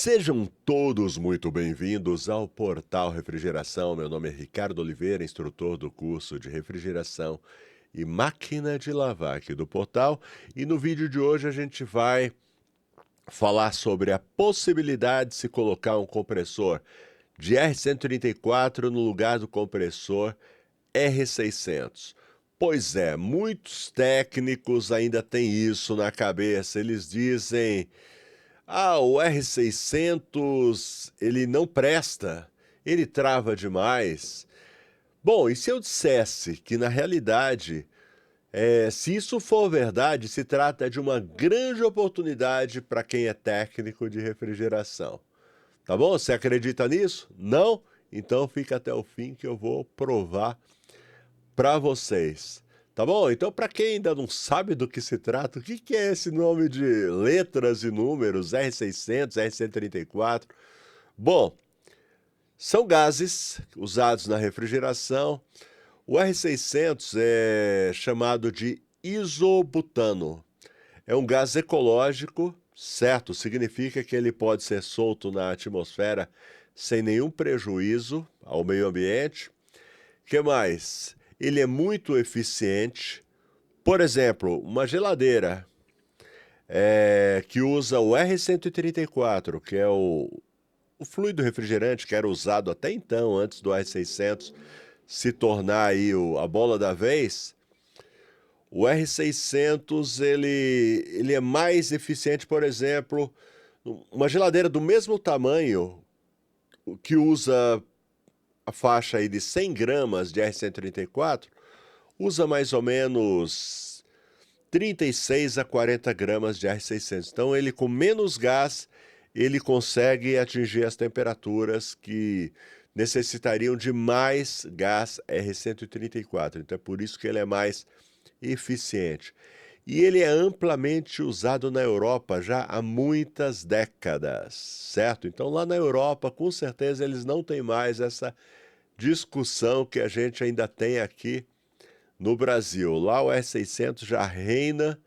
Sejam todos muito bem-vindos ao Portal Refrigeração. Meu nome é Ricardo Oliveira, instrutor do curso de refrigeração e máquina de lavar aqui do Portal. E no vídeo de hoje a gente vai falar sobre a possibilidade de se colocar um compressor de R134 no lugar do compressor R600. Pois é, muitos técnicos ainda têm isso na cabeça. Eles dizem: o R600, ele não presta, ele trava demais. Bom, e se eu dissesse que, na realidade, se isso for verdade, se trata de uma grande oportunidade para quem é técnico de refrigeração. Tá bom? Você acredita nisso? Não? Então fica até o fim que eu vou provar para vocês. Tá bom? Então, para quem ainda não sabe do que se trata, o que é esse nome de letras e números, R600, R134? Bom, são gases usados na refrigeração. O R600 é chamado de isobutano. É um gás ecológico, certo? Significa que ele pode ser solto na atmosfera sem nenhum prejuízo ao meio ambiente. O que mais? Ele é muito eficiente. Por exemplo, uma geladeira que usa o R134, que é o fluido refrigerante que era usado até então, antes do R600 se tornar aí a bola da vez. O R600 ele é mais eficiente, por exemplo, uma geladeira do mesmo tamanho que usa a faixa aí de 100 gramas de R134, usa mais ou menos 36 a 40 gramas de R600. Então, ele com menos gás, ele consegue atingir as temperaturas que necessitariam de mais gás R134. Então, é por isso que ele é mais eficiente. E ele é amplamente usado na Europa já há muitas décadas, certo? Então, lá na Europa, com certeza, eles não têm mais essa discussão que a gente ainda tem aqui no Brasil. Lá o R600 já reina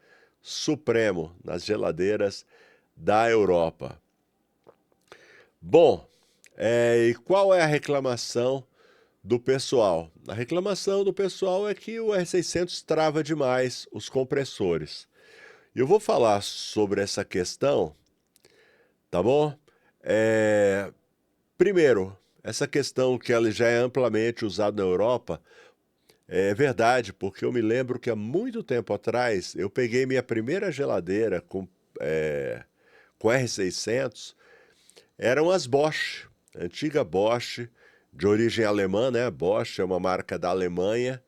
supremo nas geladeiras da Europa. Bom, e qual é a reclamação do pessoal? A reclamação do pessoal é que o R600 trava demais os compressores. E eu vou falar sobre essa questão, tá bom? Primeiro, essa questão que ela já é amplamente usada na Europa, é verdade, porque eu me lembro que há muito tempo atrás eu peguei minha primeira geladeira com R600, eram as Bosch, antiga Bosch, de origem alemã, né? Bosch é uma marca da Alemanha,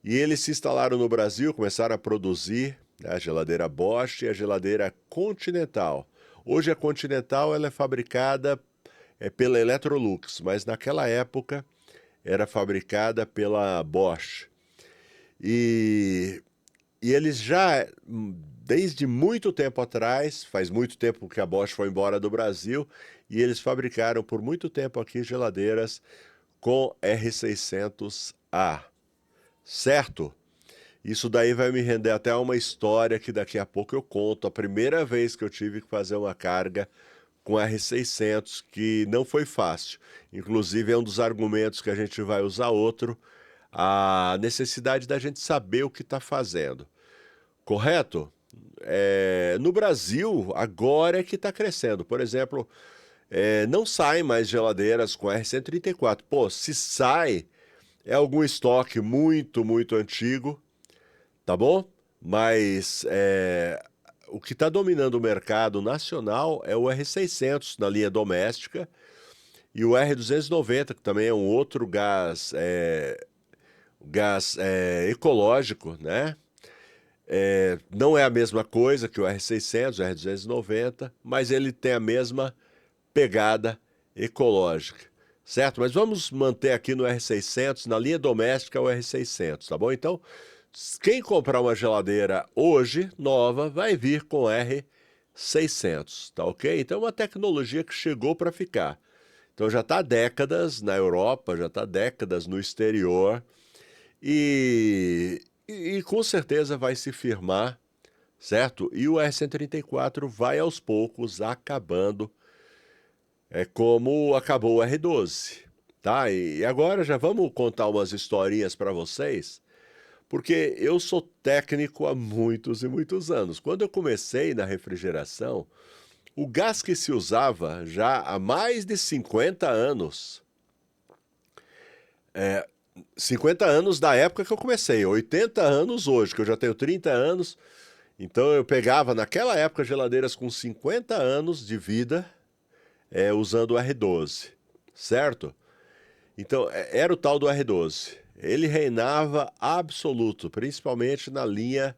e eles se instalaram no Brasil, começaram a produzir, né, a geladeira Bosch e a geladeira Continental. Hoje a Continental ela é fabricada pela Electrolux, mas naquela época era fabricada pela Bosch. E eles já, desde muito tempo atrás, faz muito tempo que a Bosch foi embora do Brasil, e eles fabricaram por muito tempo aqui geladeiras com R600A, certo? Isso daí vai me render até uma história que daqui a pouco eu conto. A primeira vez que eu tive que fazer uma carga com R600, que não foi fácil. Inclusive é um dos argumentos que a gente vai usar outro, a necessidade da gente saber o que está fazendo. Correto? No Brasil, agora é que está crescendo. Por exemplo, não saem mais geladeiras com R134. Pô, se sai, é algum estoque muito, muito antigo, tá bom? Mas o que está dominando o mercado nacional é o R600 na linha doméstica e o R290, que também é um outro gás ecológico, né? Não é a mesma coisa que o R600, o R290, mas ele tem a mesma pegada ecológica, certo? Mas vamos manter aqui no R600, na linha doméstica, o R600, tá bom? Então, quem comprar uma geladeira hoje, nova, vai vir com R600, tá ok? Então, é uma tecnologia que chegou para ficar. Então, já está há décadas na Europa, já está há décadas no exterior, e com certeza vai se firmar, certo? E o R134 vai aos poucos acabando É como acabou o R12, tá? E agora já vamos contar umas historinhas para vocês, porque eu sou técnico há muitos e muitos anos. Quando eu comecei na refrigeração, o gás que se usava já há mais de 50 anos, 50 anos da época que eu comecei, 80 anos hoje, que eu já tenho 30 anos, então eu pegava naquela época geladeiras com 50 anos de vida, usando o R12, certo? Então, era o tal do R12. Ele reinava absoluto, principalmente na linha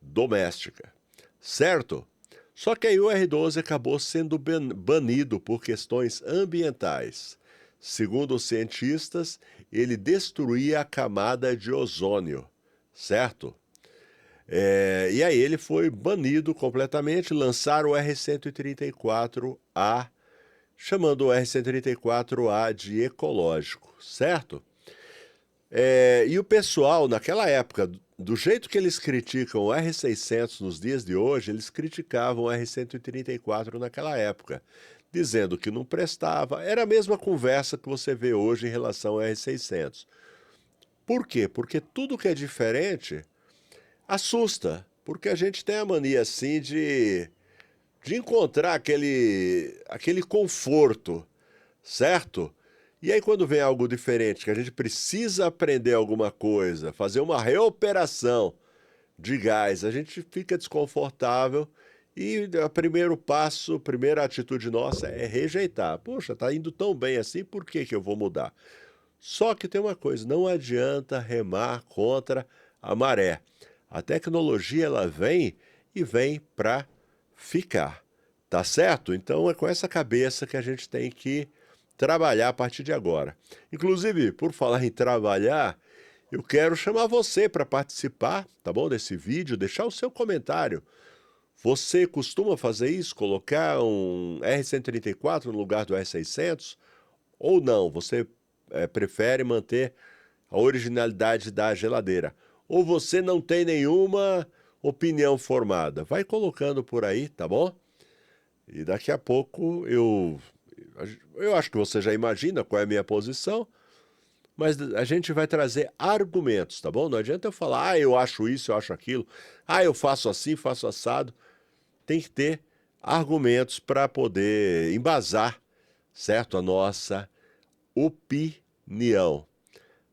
doméstica, certo? Só que aí o R12 acabou sendo banido por questões ambientais. Segundo os cientistas, ele destruía a camada de ozônio, certo? E aí ele foi banido completamente, lançaram o R134A, chamando o R134A de ecológico, certo? E o pessoal, naquela época, do jeito que eles criticam o R600 nos dias de hoje, eles criticavam o R134 naquela época, dizendo que não prestava. Era a mesma conversa que você vê hoje em relação ao R600. Por quê? Porque tudo que é diferente assusta, porque a gente tem a mania assim de encontrar aquele conforto, certo? E aí quando vem algo diferente, que a gente precisa aprender alguma coisa, fazer uma reoperação de gás, a gente fica desconfortável e o primeiro passo, a primeira atitude nossa é rejeitar. Poxa, tá indo tão bem assim, por que que eu vou mudar? Só que tem uma coisa, não adianta remar contra a maré. A tecnologia ela vem e vem para ficar, tá certo? Então é com essa cabeça que a gente tem que trabalhar a partir de agora. Inclusive, por falar em trabalhar, eu quero chamar você para participar, tá bom, desse vídeo, deixar o seu comentário. Você costuma fazer isso, colocar um R134 no lugar do R600? Ou não, você prefere manter a originalidade da geladeira? Ou você não tem nenhuma opinião formada? Vai colocando por aí, tá bom? E daqui a pouco eu acho que você já imagina qual é a minha posição, mas a gente vai trazer argumentos, tá bom? Não adianta eu falar, eu acho isso, eu acho aquilo, eu faço assim, faço assado. Tem que ter argumentos para poder embasar, certo? A nossa opinião.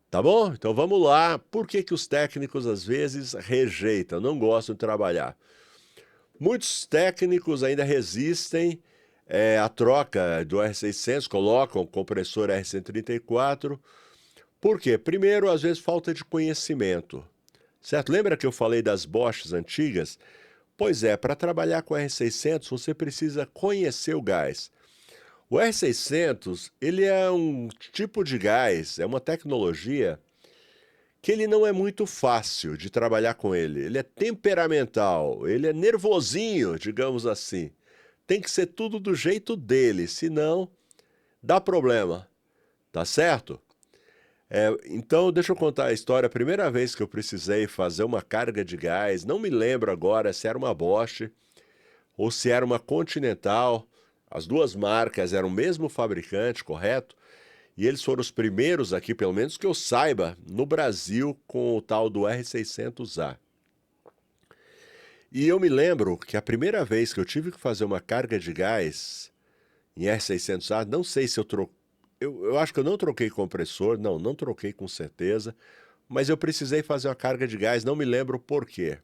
Tá bom? Então vamos lá. Por que que os técnicos às vezes rejeitam, não gostam de trabalhar? Muitos técnicos ainda resistem à troca do R600, colocam o compressor R134. Por quê? Primeiro, às vezes, falta de conhecimento, certo? Lembra que eu falei das Boschs antigas? Pois é, para trabalhar com R600 você precisa conhecer o gás. O R600, ele é um tipo de gás, é uma tecnologia que ele não é muito fácil de trabalhar com ele. Ele é temperamental, ele é nervosinho, digamos assim. Tem que ser tudo do jeito dele, senão dá problema, tá certo? Então, deixa eu contar a história. A primeira vez que eu precisei fazer uma carga de gás, não me lembro agora se era uma Bosch ou se era uma Continental. As duas marcas eram o mesmo fabricante, correto? E eles foram os primeiros aqui, pelo menos que eu saiba, no Brasil com o tal do R600A. E eu me lembro que a primeira vez que eu tive que fazer uma carga de gás em R600A, não sei se eu troquei, eu acho que eu não troquei compressor, não troquei com certeza, mas eu precisei fazer uma carga de gás, não me lembro por quê.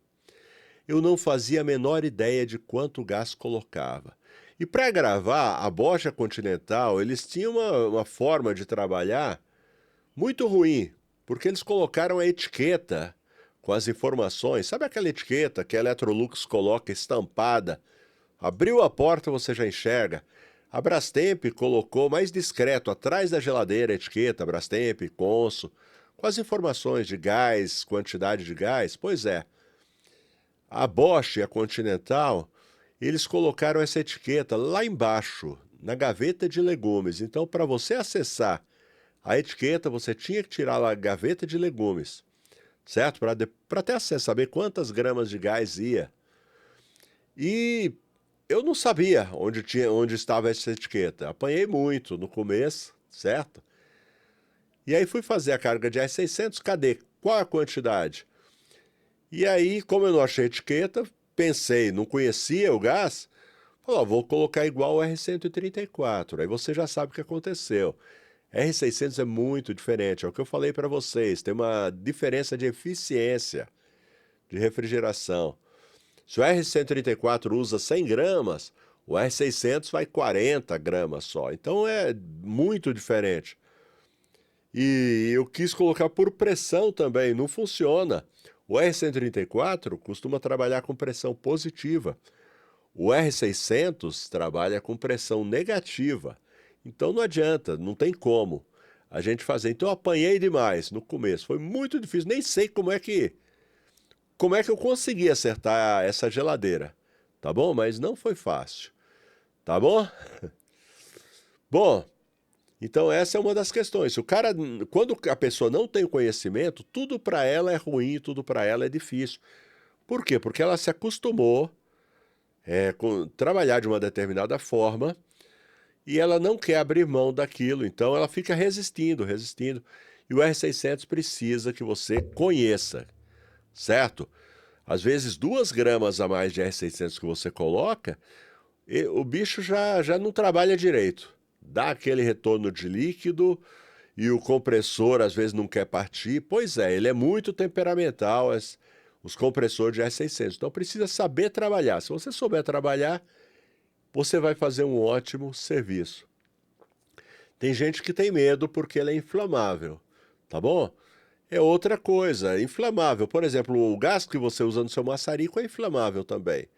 Eu não fazia a menor ideia de quanto gás colocava. E para gravar, a Bosch Continental, eles tinham uma forma de trabalhar muito ruim, porque eles colocaram a etiqueta com as informações. Sabe aquela etiqueta que a Electrolux coloca estampada? Abriu a porta, você já enxerga. A Brastemp colocou mais discreto atrás da geladeira a etiqueta Brastemp, Consul, com as informações de gás, quantidade de gás. Pois é, a Bosch e a Continental, eles colocaram essa etiqueta lá embaixo, na gaveta de legumes. Então, para você acessar a etiqueta, você tinha que tirar lá a gaveta de legumes, certo? Para ter acesso, saber quantas gramas de gás ia. E eu não sabia onde estava essa etiqueta. Apanhei muito no começo, certo? E aí fui fazer a carga de R$ 600, cadê? Qual a quantidade? E aí, como eu não achei etiqueta, pensei, não conhecia o gás, falei, ó, vou colocar igual o R$ 134. Aí você já sabe o que aconteceu. R$ 600 é muito diferente, é o que eu falei para vocês, tem uma diferença de eficiência de refrigeração. Se o R$ 134 usa 100 gramas, o R$ 600 vai 40 gramas só. Então é muito diferente. E eu quis colocar por pressão também, não funciona. O R$ 134 costuma trabalhar com pressão positiva. O R$ 600 trabalha com pressão negativa. Então não adianta, não tem como a gente fazer. Então eu apanhei demais no começo, foi muito difícil, nem sei como é que eu consegui acertar essa geladeira, tá bom? Mas não foi fácil, tá bom? Bom, então essa é uma das questões. Se o cara, quando a pessoa não tem o conhecimento, tudo para ela é ruim, tudo para ela é difícil. Por quê? Porque ela se acostumou com trabalhar de uma determinada forma e ela não quer abrir mão daquilo, então ela fica resistindo, resistindo. E o R$ 600 precisa que você conheça, certo? Às vezes 2 gramas a mais de R$ 600 que você coloca, o bicho já não trabalha direito. Dá aquele retorno de líquido e o compressor às vezes não quer partir. Pois é, ele é muito temperamental, os compressores de R$ 600. Então precisa saber trabalhar. Se você souber trabalhar, você vai fazer um ótimo serviço. Tem gente que tem medo porque ele é inflamável, tá bom? É outra coisa, é inflamável. Por exemplo, o gás que você usa no seu maçarico é inflamável também.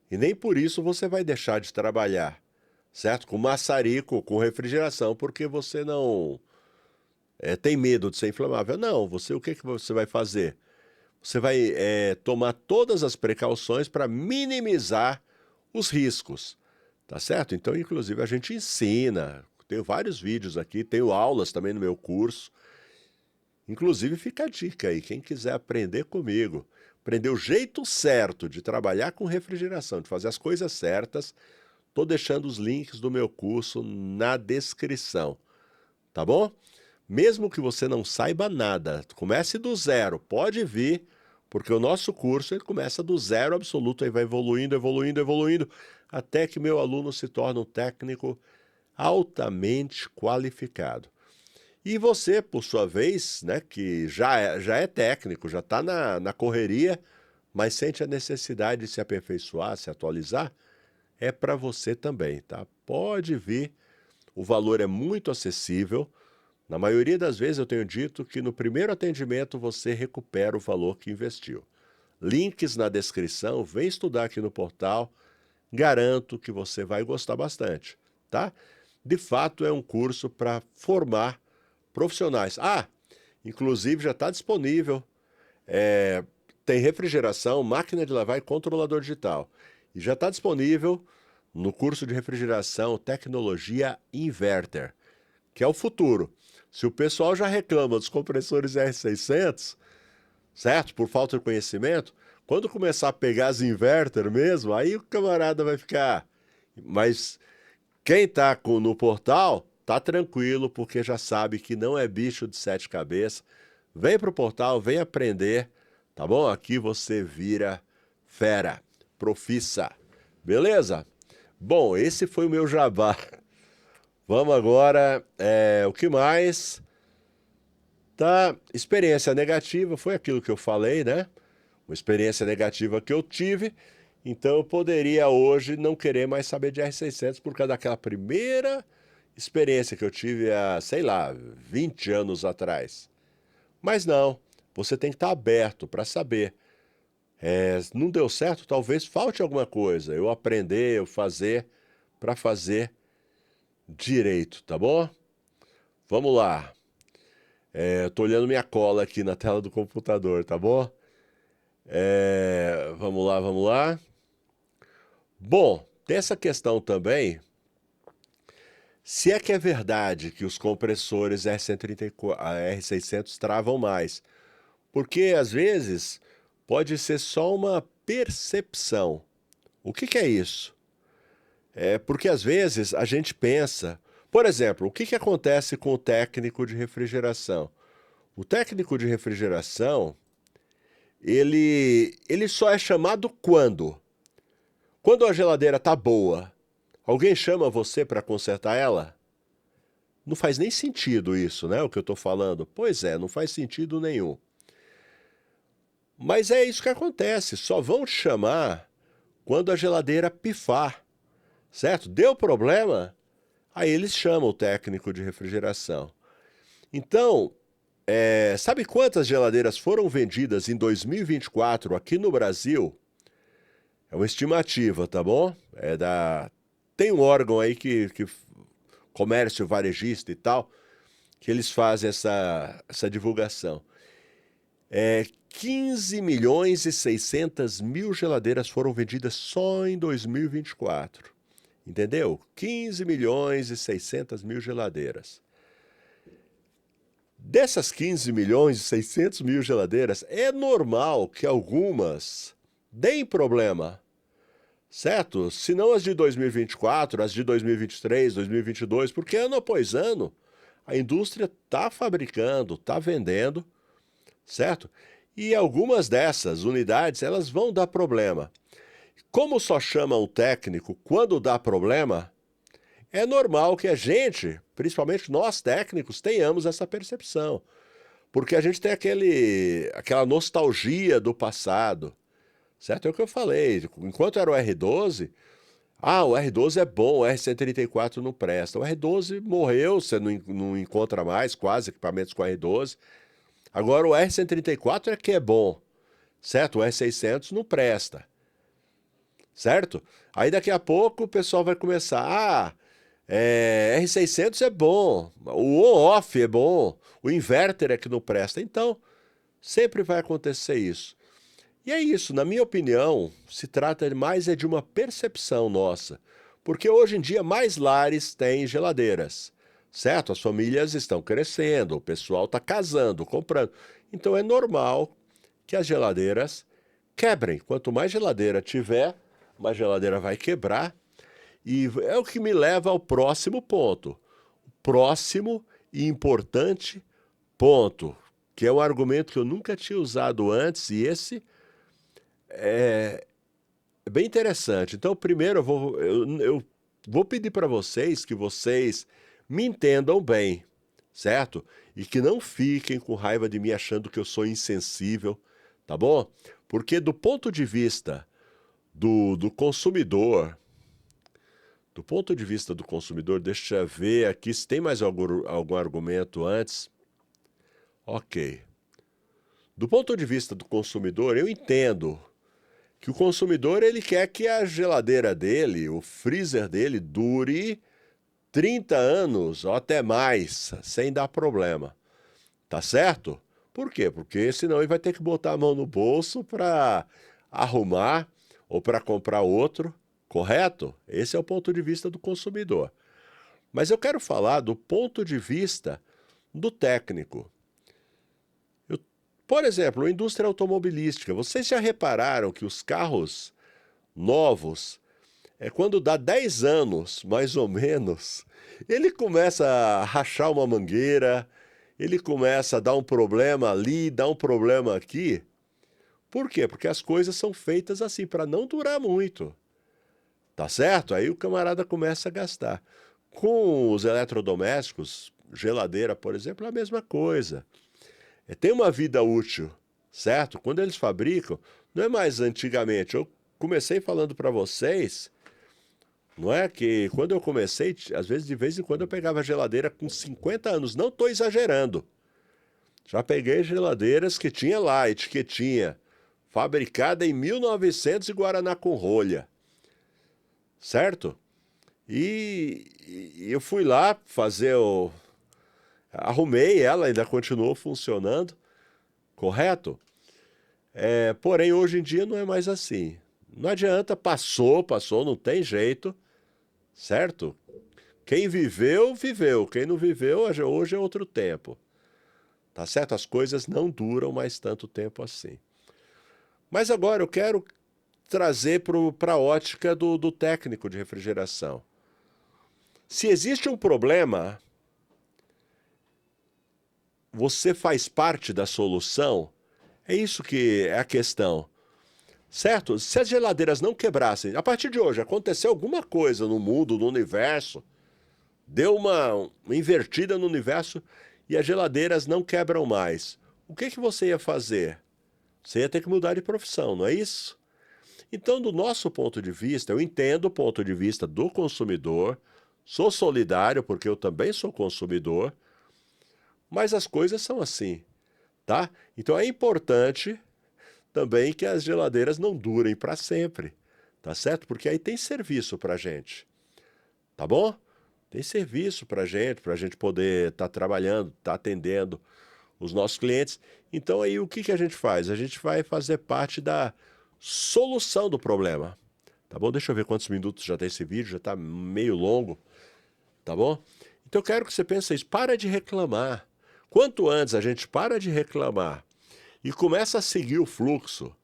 E nem por isso você vai deixar de trabalhar, certo? Com maçarico, com refrigeração, porque você não tem medo de ser inflamável. Não, o que você vai fazer? Você vai tomar todas as precauções para minimizar os riscos, tá certo? Então, inclusive, a gente ensina. Tenho vários vídeos aqui, tenho aulas também no meu curso. Inclusive, fica a dica aí, quem quiser aprender comigo, aprender o jeito certo de trabalhar com refrigeração, de fazer as coisas certas, estou deixando os links do meu curso na descrição, tá bom? Mesmo que você não saiba nada, comece do zero, pode vir, porque o nosso curso ele começa do zero absoluto e vai evoluindo, evoluindo, evoluindo, até que meu aluno se torne um técnico altamente qualificado. E você, por sua vez, né, que já é técnico, já está na correria, mas sente a necessidade de se aperfeiçoar, se atualizar, é para você também, tá? Pode vir, o valor é muito acessível. Na maioria das vezes eu tenho dito que no primeiro atendimento você recupera o valor que investiu. Links na descrição, vem estudar aqui no portal, garanto que você vai gostar bastante, tá? De fato é um curso para formar profissionais. Inclusive já está disponível, tem refrigeração, máquina de lavar e controlador digital. E já está disponível no curso de refrigeração Tecnologia Inverter, que é o futuro. Se o pessoal já reclama dos compressores R600, certo? Por falta de conhecimento, quando começar a pegar as inverter mesmo, aí o camarada vai ficar. Mas quem está no portal, tá tranquilo, porque já sabe que não é bicho de 7 cabeças. Vem para o portal, vem aprender, tá bom? Aqui você vira fera, profissa. Beleza? Bom, esse foi o meu jabá. Vamos agora, o que mais? Tá, experiência negativa, foi aquilo que eu falei, né? Uma experiência negativa que eu tive, então eu poderia hoje não querer mais saber de R600 por causa daquela primeira experiência que eu tive há, sei lá, 20 anos atrás. Mas não, você tem que estar aberto para saber. Não deu certo, talvez falte alguma coisa. Eu aprender, eu fazer, para fazer direito, tá bom? Vamos lá. Tô olhando minha cola aqui na tela do computador, tá bom? Vamos lá, vamos lá. Bom, tem essa questão também. Se é que é verdade que os compressores R600 travam mais, porque às vezes pode ser só uma percepção. O que é isso? Porque às vezes a gente pensa, por exemplo, o que que acontece com o técnico de refrigeração? O técnico de refrigeração, ele só é chamado quando? Quando a geladeira tá boa, alguém chama você para consertar ela? Não faz nem sentido isso, né, o que eu estou falando. Pois é, não faz sentido nenhum. Mas é isso que acontece, só vão te chamar quando a geladeira pifar, certo? Deu problema, aí eles chamam o técnico de refrigeração. Então, sabe quantas geladeiras foram vendidas em 2024 aqui no Brasil? É uma estimativa, tá bom? Tem um órgão aí que comércio varejista e tal, que eles fazem essa divulgação. 15 milhões e 600 mil geladeiras foram vendidas só em 2024. Entendeu? 15 milhões e 600 mil geladeiras. Dessas 15 milhões e 600 mil geladeiras, é normal que algumas deem problema, certo? Se não as de 2024, as de 2023, 2022, porque ano após ano a indústria está fabricando, está vendendo, certo? E algumas dessas unidades, elas vão dar problema. Como só chama o técnico quando dá problema, é normal que a gente, principalmente nós técnicos, tenhamos essa percepção. Porque a gente tem aquela nostalgia do passado, certo? É o que eu falei, enquanto era o R12, o R12 é bom, o R134 não presta. O R12 morreu, você não encontra mais quase equipamentos com R12. Agora o R134 é que é bom, certo? O R600 não presta, certo? Aí daqui a pouco o pessoal vai começar, R600 é bom, o on-off é bom, o inverter é que não presta. Então, sempre vai acontecer isso. E é isso, na minha opinião, se trata mais de uma percepção nossa, porque hoje em dia mais lares têm geladeiras, certo? As famílias estão crescendo, o pessoal está casando, comprando. Então é normal que as geladeiras quebrem. Quanto mais geladeira tiver, mais geladeira vai quebrar. E é o que me leva ao próximo ponto. O próximo e importante ponto, que é um argumento que eu nunca tinha usado antes, e esse é bem interessante. Então, primeiro eu vou pedir para vocês que vocês me entendam bem, certo? E que não fiquem com raiva de mim achando que eu sou insensível, tá bom? Porque do ponto de vista do consumidor, deixa eu ver aqui se tem mais algum argumento antes. Ok. Do ponto de vista do consumidor, eu entendo que o consumidor ele quer que a geladeira dele, o freezer dele, dure 30 anos ou até mais, sem dar problema. Tá certo? Por quê? Porque senão ele vai ter que botar a mão no bolso para arrumar ou para comprar outro, correto? Esse é o ponto de vista do consumidor. Mas eu quero falar do ponto de vista do técnico. Por exemplo, a indústria automobilística. Vocês já repararam que os carros novos, quando dá 10 anos, mais ou menos, ele começa a rachar uma mangueira, ele começa a dar um problema ali, dar um problema aqui. Por quê? Porque as coisas são feitas assim, para não durar muito. Tá certo? Aí o camarada começa a gastar. Com os eletrodomésticos, geladeira, por exemplo, é a mesma coisa. Tem uma vida útil, certo? Quando eles fabricam, não é mais antigamente. Eu comecei falando para vocês, não é que quando eu comecei, às vezes de vez em quando eu pegava geladeira com 50 anos, não estou exagerando. Já peguei geladeiras que tinha lá, etiquetinha, fabricada em 1900 e Guaraná com rolha, certo? E eu fui lá fazer arrumei ela, ainda continuou funcionando, correto? Porém, hoje em dia não é mais assim. Não adianta, passou, não tem jeito, certo? Quem viveu, viveu. Quem não viveu, hoje é outro tempo. Tá certo? As coisas não duram mais tanto tempo assim. Mas agora eu quero trazer para a ótica do técnico de refrigeração. Se existe um problema, você faz parte da solução? É isso que é a questão. Certo? Se as geladeiras não quebrassem, a partir de hoje, aconteceu alguma coisa no mundo, no universo, deu uma invertida no universo e as geladeiras não quebram mais. O que você ia fazer? Você ia ter que mudar de profissão, não é isso? Então, do nosso ponto de vista, eu entendo o ponto de vista do consumidor, sou solidário porque eu também sou consumidor, mas as coisas são assim, tá? Então é importante também que as geladeiras não durem para sempre, tá certo? Porque aí tem serviço para gente, tá bom? Tem serviço para gente poder estar trabalhando, estar atendendo os nossos clientes. Então aí o que a gente faz? A gente vai fazer parte da solução do problema, tá bom? Deixa eu ver quantos minutos já tem esse vídeo, já está meio longo, tá bom? Então eu quero que você pense isso, para de reclamar. Quanto antes a gente para de reclamar e começa a seguir o fluxo,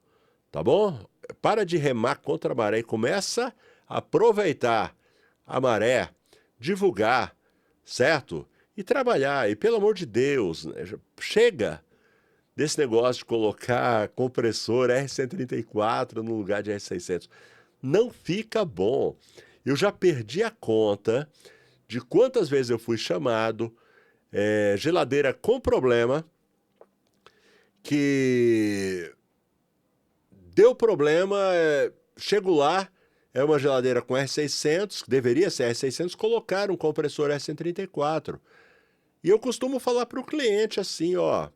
tá bom? Para de remar contra a maré e começa a aproveitar a maré, divulgar, certo? E trabalhar. E pelo amor de Deus, né, chega desse negócio de colocar compressor R134 no lugar de R600. Não fica bom. Eu já perdi a conta de quantas vezes eu fui chamado, geladeira com problema, que deu problema, chego lá, é uma geladeira com R600, que deveria ser R600, colocaram um compressor R134. E eu costumo falar para o cliente assim, ó,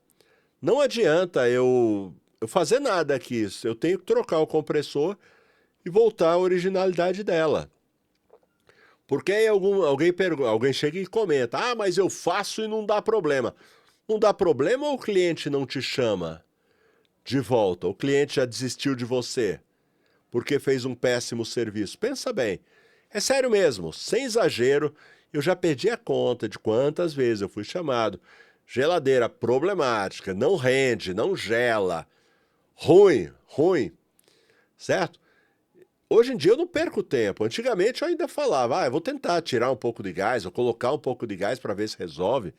não adianta eu fazer nada aqui, eu tenho que trocar o compressor e voltar à originalidade dela. Porque aí alguém chega e comenta, ah, mas eu faço e não dá problema. Não dá problema ou o cliente não te chama de volta? O cliente já desistiu de você porque fez um péssimo serviço? Pensa bem, é sério mesmo, sem exagero, eu já perdi a conta de quantas vezes eu fui chamado. Geladeira problemática, não rende, não gela, ruim, certo? Hoje em dia eu não perco tempo. Antigamente eu ainda falava, eu vou tentar tirar um pouco de gás, ou colocar um pouco de gás para ver se resolve.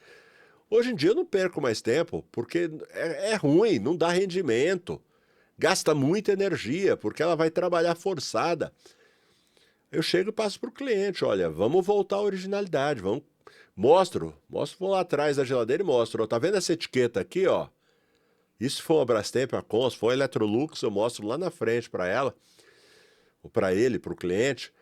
Hoje em dia eu não perco mais tempo, porque é ruim, não dá rendimento. Gasta muita energia, porque ela vai trabalhar forçada. Eu chego e passo para o cliente, olha, vamos voltar à originalidade, mostro, vou lá atrás da geladeira e mostro, ó, tá vendo essa etiqueta aqui, ó? Isso foi uma Brastemp, a Cons, foi a Electrolux, eu mostro lá na frente para ela, ou para ele, para o cliente.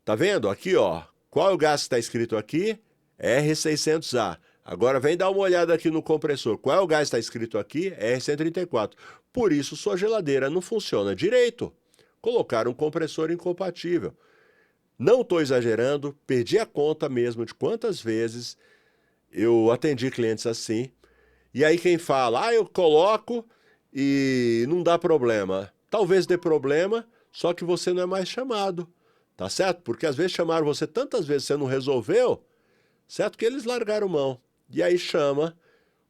Tá vendo? Aqui, ó, qual é o gás que está escrito aqui? R600A. Agora vem dar uma olhada aqui no compressor. Qual é o gás que está escrito aqui? R134. Por isso sua geladeira não funciona direito. Colocaram um compressor incompatível. Não estou exagerando, perdi a conta mesmo de quantas vezes eu atendi clientes assim. E aí quem fala, eu coloco e não dá problema. Talvez dê problema, só que você não é mais chamado. Tá certo? Porque às vezes chamaram você tantas vezes você não resolveu, certo? Que eles largaram mão. E aí chama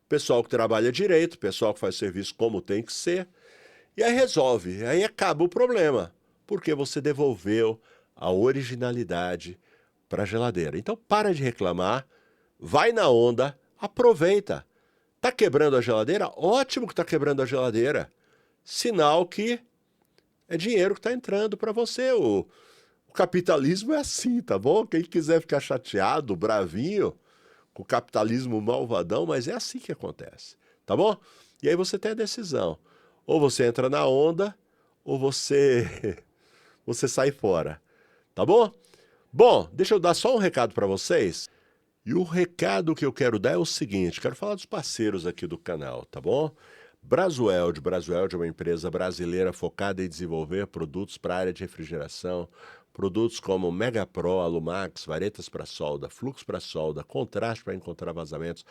o pessoal que trabalha direito, o pessoal que faz serviço como tem que ser, e aí resolve. Aí acaba o problema, porque você devolveu a originalidade para a geladeira. Então para de reclamar, vai na onda, aproveita. Tá quebrando a geladeira? Ótimo que tá quebrando a geladeira. Sinal que é dinheiro que está entrando para você. O capitalismo é assim, tá bom? Quem quiser ficar chateado, bravinho, com o capitalismo malvadão, mas é assim que acontece, tá bom? E aí você tem a decisão. Ou você entra na onda, ou você você sai fora, tá bom? Bom, deixa eu dar só um recado para vocês. E o recado que eu quero dar é o seguinte, quero falar dos parceiros aqui do canal, tá bom? Brasueld é uma empresa brasileira focada em desenvolver produtos para a área de refrigeração, produtos como Mega Pro, Alumax, varetas para solda, fluxo para solda, contraste para encontrar vazamentos,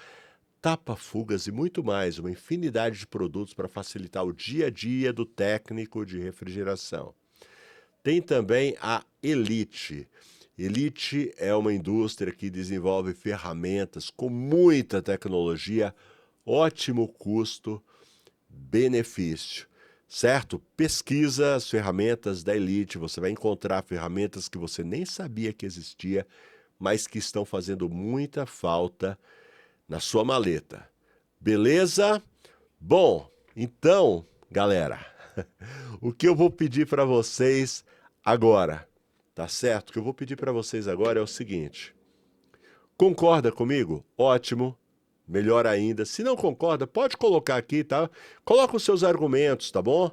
tapa-fugas e muito mais, uma infinidade de produtos para facilitar o dia a dia do técnico de refrigeração. Tem também a Elite. Elite é uma indústria que desenvolve ferramentas com muita tecnologia, ótimo custo, benefício. certo? Pesquisa as ferramentas da Elite, você vai encontrar ferramentas que você nem sabia que existia, mas que estão fazendo muita falta na sua maleta. Beleza? Bom, então, galera, o que eu vou pedir para vocês agora, tá certo? O que eu vou pedir para vocês agora é o seguinte: concorda comigo? Ótimo. Melhor ainda. Se não concorda, pode colocar aqui, tá? Coloca os seus argumentos, tá bom?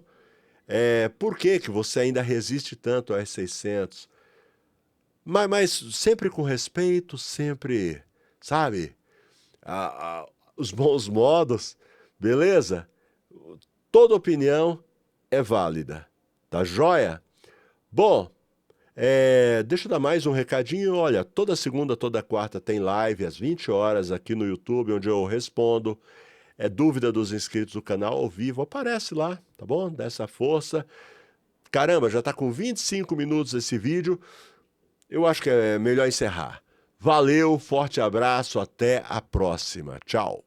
Por que que você ainda resiste tanto a S600? Mas sempre com respeito, sempre, sabe? Os bons modos, beleza? Toda opinião é válida, tá joia? Bom, deixa eu dar mais um recadinho. Olha, toda segunda, toda quarta tem live às 20 horas aqui no YouTube, onde eu respondo dúvida dos inscritos do canal ao vivo. Aparece lá, tá bom? Dá essa força. Caramba, já tá com 25 minutos esse vídeo. Eu acho que é melhor encerrar. Valeu, forte abraço, até a próxima. Tchau.